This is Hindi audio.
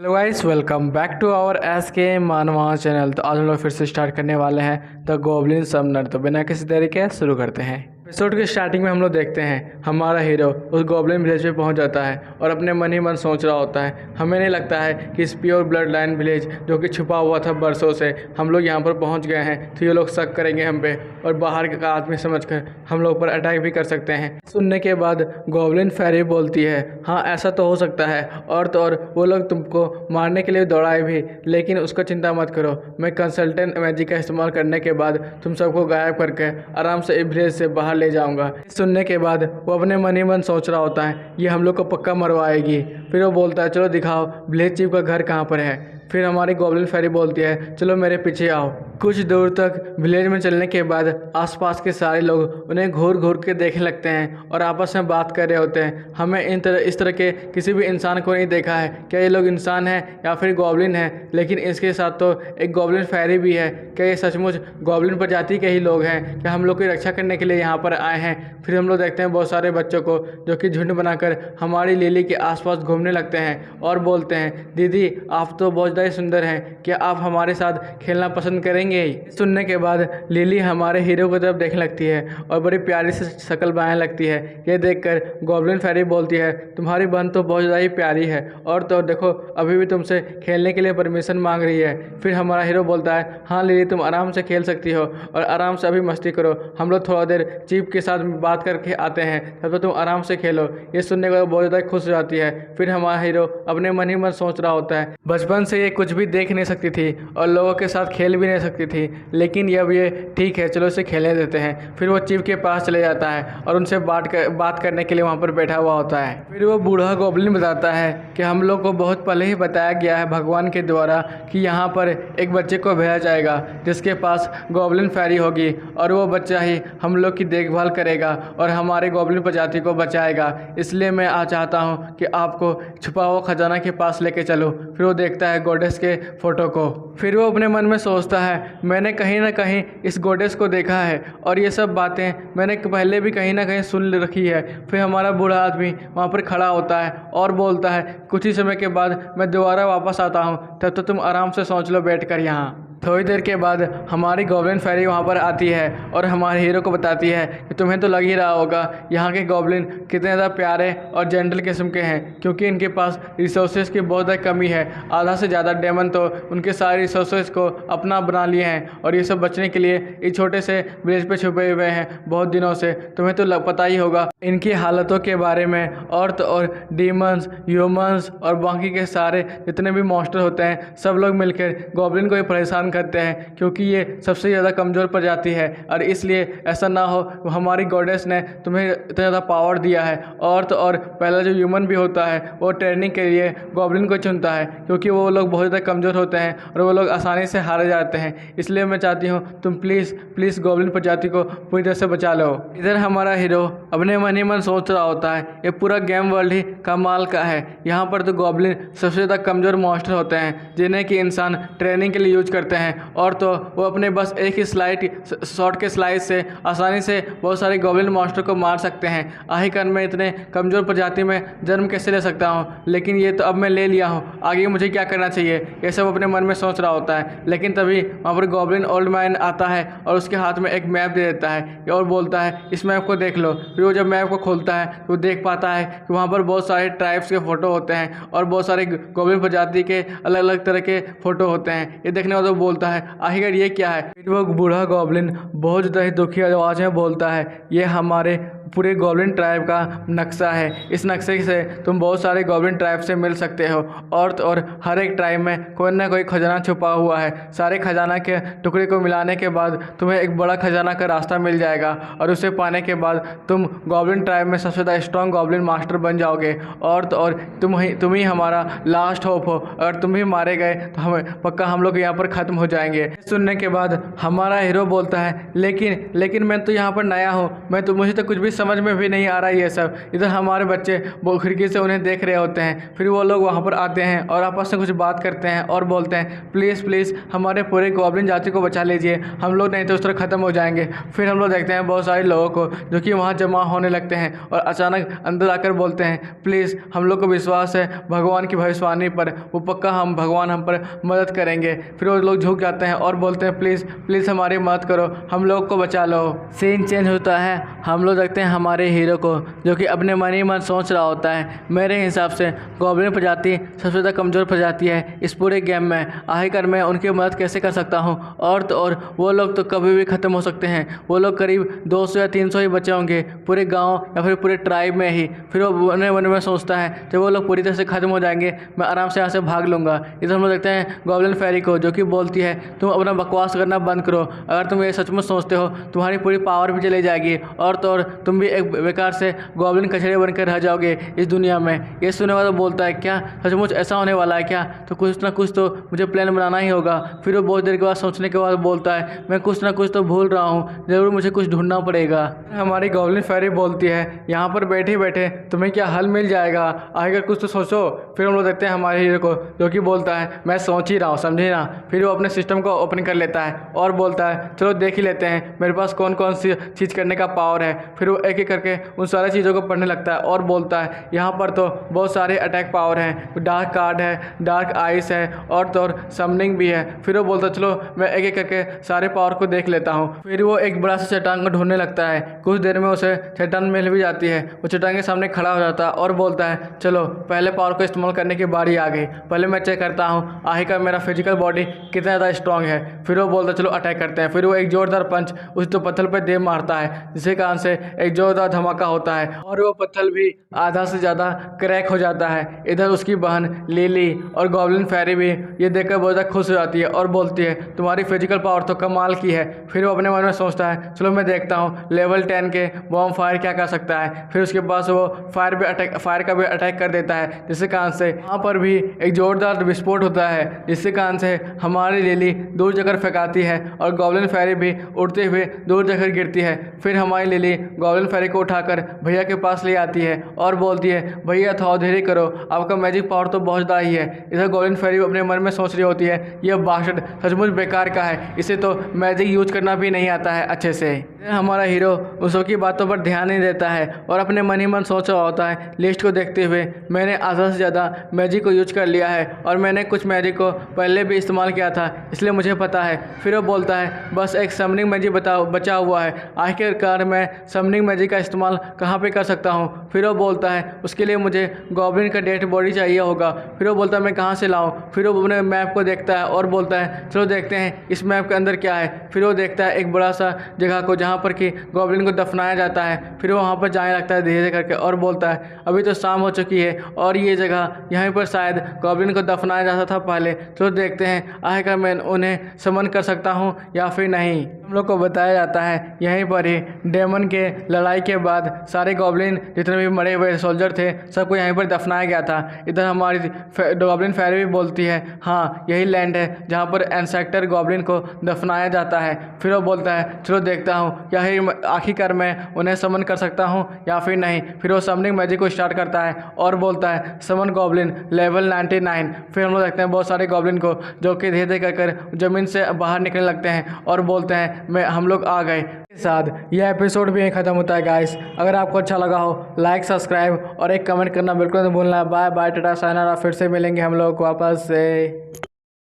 Hello guys, welcome back to our S K Manava channel. तो आज हम लोग फिर से स्टार्ट करने वाले हैं द गॉब्लिन समनर। तो बिना किसी देरी के शुरू करते हैं। एपिसोड के स्टार्टिंग में हम लोग देखते हैं हमारा हीरो उस गॉब्लिन विलेज पे पहुंच जाता है और अपने मन ही मन सोच रहा होता है। हमें नहीं लगता है कि इस प्योर ब्लड लाइन विलेज जो कि छुपा हुआ था बरसों से, हम लोग यहाँ पर पहुँच गए हैं तो ये लोग शक करेंगे हम पे और बाहर का आदमी समझकर हम लोग पर अटैक भी कर सकते हैं। सुनने के बाद गॉब्लिन फेरी बोलती है, हाँ ऐसा तो हो सकता है, और तो और वो लोग तुमको मारने के लिए दौड़ाए भी, लेकिन उसका चिंता मत करो। मैं कंसल्टेंट मैजिक का इस्तेमाल करने के बाद तुम सबको गायब करके आराम से इस विलेज से बाहर ले जाऊंगा। सुनने के बाद वो अपने मन ही मन सोच रहा होता है ये हम लोग को पक्का मरवाएगी। फिर वो बोलता है चलो दिखाओ विलेज चीफ का घर कहाँ पर है। फिर हमारी गॉब्लिन फेरी बोलती है चलो मेरे पीछे आओ। कुछ दूर तक विलेज में चलने के बाद आसपास के सारे लोग उन्हें घूर घूर के देखने लगते हैं और आपस में बात कर रहे होते हैं। हमें इस तरह के किसी भी इंसान को नहीं देखा है, क्या ये लोग इंसान हैं या फिर गॉब्लिन हैं, लेकिन इसके साथ तो एक गॉब्लिन फेरी भी है। क्या ये सचमुच गॉब्लिन प्रजाति के ही लोग हैं? क्या हम लोग की रक्षा करने के लिए यहाँ पर आए हैं? फिर हम लोग देखते हैं बहुत सारे बच्चों को जो कि झुंड बनाकर हमारी लिली के आसपास घूमने लगते हैं और बोलते हैं दीदी आप तो बहुत ज़्यादा सुंदर हैं, क्या आप हमारे साथ खेलना पसंद करेंगे? सुनने के बाद लिली हमारे हीरो की तरफ देखने लगती है और बड़ी प्यारी से शक्ल बनाने लगती है। ये देखकर गॉब्लिन फेरी बोलती है तुम्हारी बहन तो बहुत ज़्यादा ही प्यारी है, और तो देखो अभी भी तुमसे खेलने के लिए परमिशन मांग रही है। फिर हमारा हीरो बोलता है हाँ लिली तुम आराम से खेल सकती हो और आराम से अभी मस्ती करो, हम लोग थोड़ा देर चीफ के साथ बात करके आते हैं, तब तो तुम आराम से खेलो। ये सुनने के बाद बहुत ज़्यादा खुश हो जाती है। फिर हमारा हीरो अपने मन ही मन सोच रहा होता है बचपन से ये कुछ भी देख नहीं सकती थी और लोगों के साथ खेल भी नहीं सकती थी, लेकिन अब ये ठीक है चलो इसे खेलने देते हैं। फिर वो चीफ के पास चले जाता है और उनसे बात करने के लिए वहाँ पर बैठा हुआ होता है। फिर वो बूढ़ा गॉब्लिन बताता है कि हम लोग को बहुत पहले ही बताया गया है भगवान के द्वारा कि यहाँ पर एक बच्चे को भेजा जाएगा जिसके पास गॉब्लिन फेरी होगी और वो बच्चा ही हम लोग की देखभाल करेगा और हमारे गॉब्लिन प्रजाति को बचाएगा। इसलिए मैं चाहता हूँ कि आपको छुपा हुआ खजाना के पास लेके चलो। फिर वो देखता है गॉडेस के फोटो को। फिर वो अपने मन में सोचता है मैंने कहीं ना कहीं इस गॉडेस को देखा है और ये सब बातें मैंने पहले भी कहीं ना कहीं सुन रखी है। फिर हमारा बूढ़ा आदमी वहाँ पर खड़ा होता है और बोलता है कुछ ही समय के बाद मैं दोबारा वापस आता हूँ, तब तो तुम आराम से सोच लो बैठ कर यहाँ। थोड़ी देर के बाद हमारी गॉब्लिन फेरी वहाँ पर आती है और हमारे हीरो को बताती है कि तुम्हें तो लग ही रहा होगा यहाँ के गॉब्लिन कितने ज़्यादा प्यारे और जेंटल किस्म के हैं, क्योंकि इनके पास रिसोर्सेज की बहुत ज़्यादा कमी है। आधा से ज़्यादा डेमन तो उनके सारे रिसोर्सेज को अपना बना लिए हैं और ये सब बचने के लिए इस छोटे से विलेज पे छुपे हुए हैं बहुत दिनों से। तुम्हें तो पता ही होगा इनकी हालतों के बारे में, और तो और डीमंस, ह्यूमंस और बाकी के सारे जितने भी मॉन्स्टर होते हैं सब लोग मिलकर गॉब्लिन को ही परेशान करते हैं, क्योंकि ये सबसे ज़्यादा कमज़ोर प्रजाति है। और इसलिए ऐसा ना हो हमारी गॉडेस ने तुम्हें इतना ज़्यादा पावर दिया है, और तो और पहला जो ह्यूमन भी होता है वो ट्रेनिंग के लिए गॉब्लिन को चुनता है, क्योंकि वो लोग बहुत ज़्यादा कमज़ोर होते हैं और वो लोग आसानी से हारे जाते हैं। इसलिए मैं चाहती हूँ तुम प्लीज़ गॉब्लिन प्रजाति को पूरी तरह से बचा लो। इधर हमारा हीरो अपने मन ही मन सोच रहा होता है ये पूरा गेम वर्ल्ड ही कमाल का है। यहाँ पर तो गॉब्लिन सबसे ज़्यादा कमज़ोर मॉन्स्टर होते हैं जिन्हें कि इंसान ट्रेनिंग के लिए यूज करते हैं, और तो वो अपने बस एक ही शॉट के स्लाइड से आसानी से बहुत सारे गॉब्लिन मॉन्स्टर को मार सकते हैं। आखिरकार मैं इतने कमज़ोर प्रजाति में जन्म कैसे ले सकता हूँ, लेकिन ये तो अब मैं ले लिया हूँ, आगे मुझे क्या करना चाहिए ये सब अपने मन में सोच रहा होता है। लेकिन तभी वहाँ पर गॉब्लिन ओल्ड मैन आता है और उसके हाथ में एक मैप दे देता है और बोलता है इस मैप को देख लो। फिर वो जब मैप को खोलता है तो वो देख पाता है कि वहाँ पर बहुत सारे ट्राइब्स के फ़ोटो होते हैं और बहुत सारे गॉब्लिन प्रजाति के अलग अलग तरह के फ़ोटो होते हैं। ये देखने वाला तो बोलता है आखिर ये क्या है। फिर वो बूढ़ा गॉब्लिन बहुत ज़्यादा ही दुखी आवाज़ में बोलता है ये हमारे पूरे गॉब्लिन ट्राइब का नक्शा है, इस नक्शे से तुम बहुत सारे गॉब्लिन ट्राइब से मिल सकते हो, और तो और हर एक ट्राइब में कोई ना कोई खजाना छुपा हुआ है। सारे खजाना के टुकड़े को मिलाने के बाद तुम्हें एक बड़ा खजाना का रास्ता मिल जाएगा और उसे पाने के बाद तुम गॉब्लिन ट्राइब में सबसे ज़्यादा स्ट्रॉन्ग गॉब्लिन मास्टर बन जाओगे, और तो और तुम ही हमारा लास्ट होप हो। अगर तुम भी मारे गए तो हमें पक्का हम लोग यहाँ पर ख़त्म हो जाएंगे। सुनने के बाद हमारा हीरो बोलता है लेकिन मैं तो यहाँ पर नया हूँ, मुझे तो कुछ भी समझ में भी नहीं आ रहा ये सब। इधर हमारे बच्चे वो खिड़की से उन्हें देख रहे होते हैं। फिर वो लोग वहाँ पर आते हैं और आपस में कुछ बात करते हैं और बोलते हैं प्लीज़ प्लीज़ हमारे पूरे गॉब्लिन जाति को बचा लीजिए, हम लोग नहीं तो उस तरह ख़त्म हो जाएंगे। फिर हम लोग देखते हैं बहुत सारे लोगों को जो कि वहाँ जमा होने लगते हैं और अचानक अंदर आकर बोलते हैं प्लीज़ हम लोग को विश्वास है भगवान की भविष्यवाणी पर, वो पक्का हम भगवान हम पर मदद करेंगे। फिर वो लोग झुक जाते हैं और बोलते हैं प्लीज़ प्लीज़ हमारी मदद करो, हम लोग को बचा लो। सीन चेंज होता है, हम लोग देखते हैं हमारे हीरो को जो कि अपने मन ही मन सोच रहा होता है मेरे हिसाब से गॉब्लिन प्रजाति सबसे ज़्यादा कमज़ोर प्रजाति है इस पूरे गेम में, आखिरकार मैं उनकी मदद कैसे कर सकता हूँ। और तो और वो लोग तो कभी भी ख़त्म हो सकते हैं, वो लोग करीब 200 या 300 ही बचे होंगे पूरे गाँव या फिर पूरे ट्राइब में ही। फिर वो मन में सोचता है जब वो लोग पूरी तरह से ख़त्म हो जाएंगे मैं आराम से यहाँ से भाग लूँगा। इधर हम लोग देखते हैं गॉब्लिन फेरी को जो कि बोलती है तुम अपना बकवास करना बंद करो, अगर तुम ये सचमुच सोचते हो तुम्हारी पूरी पावर भी चली जाएगी और तो और तुम भी एक बेकार से गॉब्लिन कचरे बनकर रह जाओगे इस दुनिया में। ये सुनने वाला बोलता है क्या सचमुच ऐसा होने वाला है क्या, तो कुछ ना कुछ तो मुझे प्लान बनाना ही होगा। फिर वो बहुत देर के बाद सोचने के बाद बोलता है मैं कुछ ना कुछ तो भूल रहा हूँ, ज़रूर मुझे कुछ ढूंढना पड़ेगा। हमारी गॉब्लिन फेरी बोलती है यहाँ पर बैठे बैठे तुम्हें क्या हल मिल जाएगा, आगे कुछ तो सोचो। फिर हम लोग देखते हैं हमारे हीरो को जो कि बोलता है मैं सोच ही रहा हूँ, समझे ना। फिर वो अपने सिस्टम को ओपन कर लेता है और बोलता है चलो देख ही लेते हैं मेरे पास कौन कौन सी चीज़ करने का पावर है। फिर वो एक एक करके उन सारी चीज़ों को पढ़ने लगता है और बोलता है यहाँ पर तो बहुत सारे अटैक पावर हैं, डार्क कार्ड है, डार्क आइस है और तो और समनिंग भी है। फिर वो बोलता है चलो मैं एक एक करके सारे पावर को देख लेता हूँ। फिर वो एक बड़ा सा चट्टान को ढूंढने लगता है, कुछ देर में उसे चट्टान मिल भी जाती है। वो चट्टान के सामने खड़ा हो जाता है और बोलता है चलो पहले पावर को इस्तेमाल करने की बारी आ गई, पहले मैं चेक करता हूँ आखिरकार मेरा फिजिकल बॉडी कितना ज़्यादा स्ट्रॉन्ग है। फिर वो बोलता है चलो अटैक करते हैं। फिर वो एक जोरदार पंच उस तो पत्थर पर दे मारता है जिसके कारण से एक जोरदार धमाका होता है और वो पत्थर भी आधा से ज़्यादा क्रैक हो जाता है। इधर उसकी बहन लिली और गॉब्लिन फेरी भी ये देखकर बहुत ज़्यादा खुश हो जाती है और बोलती है तुम्हारी फिजिकल पावर तो कमाल की है। फिर वो अपने मन में सोचता है चलो मैं देखता हूँ लेवल 10 के बॉम्ब फायर क्या कर सकता है। फिर उसके पास वो फायर का भी अटैक कर देता है जिसके कारण से वहाँ पर भी एक जोरदार विस्फोट होता है जिसके कारण से हमारी लिली दूर जाकर फेंकाती है और गॉब्लिन फेरी भी उड़ते हुए दूर जाकर गिरती है। फिर हमारी लिली गॉब्लिन फेरी को उठाकर भैया के पास ले आती है और बोलती है भैया थोड़ा धीरे करो, आपका मैजिक पावर तो बहुत ज़्यादा ही है। इधर गॉब्लिन फेरी अपने मन में सोच रही होती है यह बास्टर्ड सचमुच बेकार का है, इसे तो मैजिक यूज करना भी नहीं आता है अच्छे से। हमारा हीरो उन सब की बातों पर ध्यान नहीं देता है और अपने मन ही मन सोच रहा होता है लिस्ट को देखते हुए मैंने आधा से ज़्यादा मैजिक को यूज कर लिया है और मैंने कुछ मैजिक को पहले भी इस्तेमाल किया था इसलिए मुझे पता है। फिर वो बोलता है बस एक समनिंग मैजिक बचा हुआ है, आखिरकार मैं समनिंग मैजिक का इस्तेमाल कहाँ पे कर सकता हूँ। फिर वो बोलता है उसके लिए मुझे गॉब्लिन का डेड बॉडी चाहिए होगा। फिर वो बोलता है मैं कहाँ से लाऊं। फिर वो अपने मैप को देखता है और बोलता है चलो देखते हैं इस मैप के अंदर क्या है। फिर वो देखता है एक बड़ा सा जगह को जहाँ पर कि गॉब्लिन को दफनाया जाता है। फिर वो वहाँ पर जाने लगता है धीरे धीरे करके और बोलता है अभी तो शाम हो चुकी है और ये जगह यहीं पर शायद गॉब्लिन को दफनाया जाता था पहले, तो देखते हैं आखिरकार मैं उन्हें समन कर सकता हूँ या फिर नहीं। हम लोग को बताया जाता है यहीं पर ही डेमन के लड़ाई के बाद सारे गॉब्लिन जितने भी मरे हुए सोल्जर थे सबको यहीं पर दफनाया गया था। इधर हमारी गॉब्लिन फेरी भी बोलती है हाँ यही लैंड है जहाँ पर इंसेक्टर गॉब्लिन को दफनाया जाता है। फिर वो बोलता है चलो देखता हूँ क्या ही आखिरकार मैं उन्हें समन कर सकता हूँ या फिर नहीं। फिर वो समनिंग मैजिक को स्टार्ट करता है और बोलता है समन गॉब्लिन लेवल 99। फिर हम लोग देखते हैं बहुत सारे गॉब्लिन को जो कि धीरे धीरे कर ज़मीन से बाहर निकलने लगते हैं और बोलते हैं हम लोग आ गए। के साथ यह एपिसोड भी यहीं ख़त्म होता है गाइस। अगर आपको अच्छा लगा हो लाइक सब्सक्राइब और एक कमेंट करना बिल्कुल नहीं भूलना। बाय बाय टाटा साइनारा, फिर से मिलेंगे हम लोग वापस से।